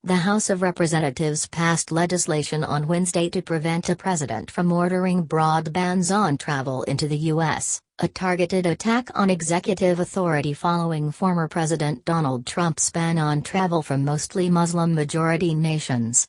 The House of Representatives passed legislation on Wednesday to prevent a president from ordering broad bans on travel into the U.S., a targeted attack on executive authority following former President Donald Trump's ban on travel from mostly Muslim-majority nations.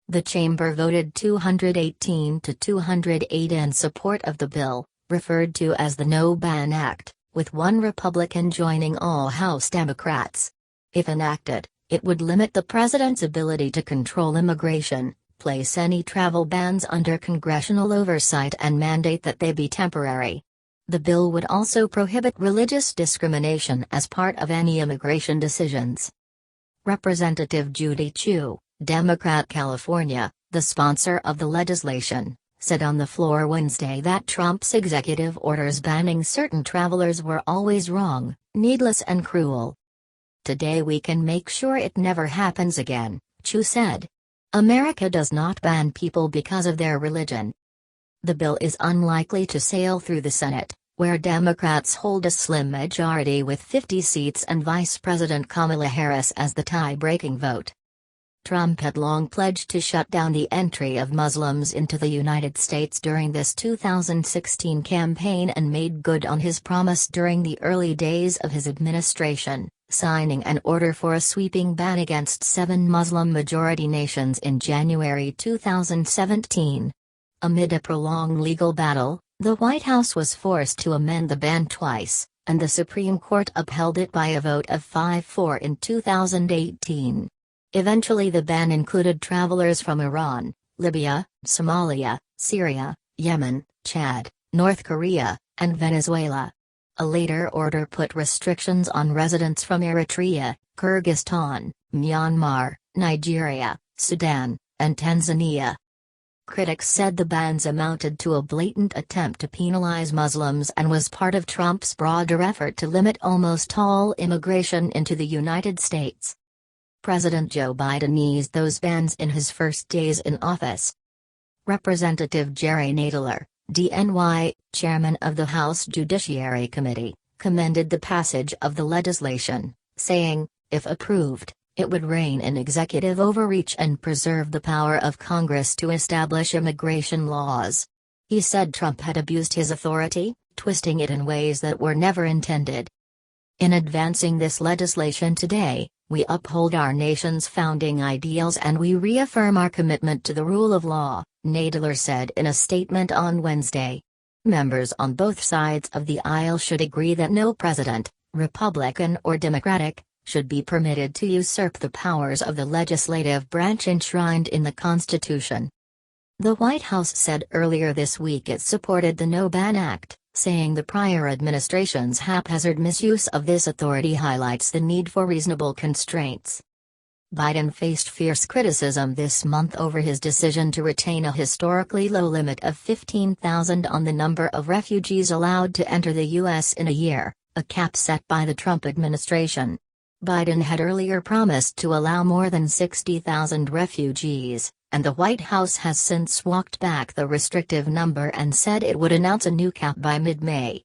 The chamber voted 218 to 208 in support of the bill, referred to as the No Ban Act, with one Republican joining all House Democrats. If enacted, it would limit the president's ability to control immigration, place any travel bans under congressional oversight and mandate that they be temporary. The bill would also prohibit religious discrimination as part of any immigration decisions. Representative Judy Chu, Democrat California, the sponsor of the legislation, said on the floor Wednesday that Trump's executive orders banning certain travelers were always wrong, needless and cruel. "Today we can make sure it never happens again," Chu said. "America does not ban people because of their religion." The bill is unlikely to sail through the Senate, where Democrats hold a slim majority with 50 seats and Vice President Kamala Harris as the tie-breaking vote. Trump had long pledged to shut down the entry of Muslims into the United States during this 2016 campaign and made good on his promise during the early days of his administration, signing an order for a sweeping ban against 7 Muslim-majority nations in January 2017. Amid a prolonged legal battle, the White House was forced to amend the ban twice, and the Supreme Court upheld it by a vote of 5-4 in 2018. Eventually the ban included travelers from Iran, Libya, Somalia, Syria, Yemen, Chad, North Korea, and Venezuela. A later order put restrictions on residents from Eritrea, Kyrgyzstan, Myanmar, Nigeria, Sudan, and Tanzania. Critics said the bans amounted to a blatant attempt to penalize Muslims and was part of Trump's broader effort to limit almost all immigration into the United States. President Joe Biden eased those bans in his first days in office. Representative Jerry Nadler, DNY, chairman of the House Judiciary Committee, commended the passage of the legislation, saying, if approved, it would rein in executive overreach and preserve the power of Congress to establish immigration laws. He said Trump had abused his authority, twisting it in ways that were never intended. In advancing this legislation today, we uphold our nation's founding ideals and we reaffirm our commitment to the rule of law, Nadler said in a statement on Wednesday. Members on both sides of the aisle should agree that no president, Republican or Democratic, should be permitted to usurp the powers of the legislative branch enshrined in the Constitution. The White House said earlier this week it supported the No Ban Act, saying the prior administration's haphazard misuse of this authority highlights the need for reasonable constraints. Biden faced fierce criticism this month over his decision to retain a historically low limit of 15,000 on the number of refugees allowed to enter the U.S. in a year, a cap set by the Trump administration. Biden had earlier promised to allow more than 60,000 refugees, and the White House has since walked back the restrictive number and said it would announce a new cap by mid-May.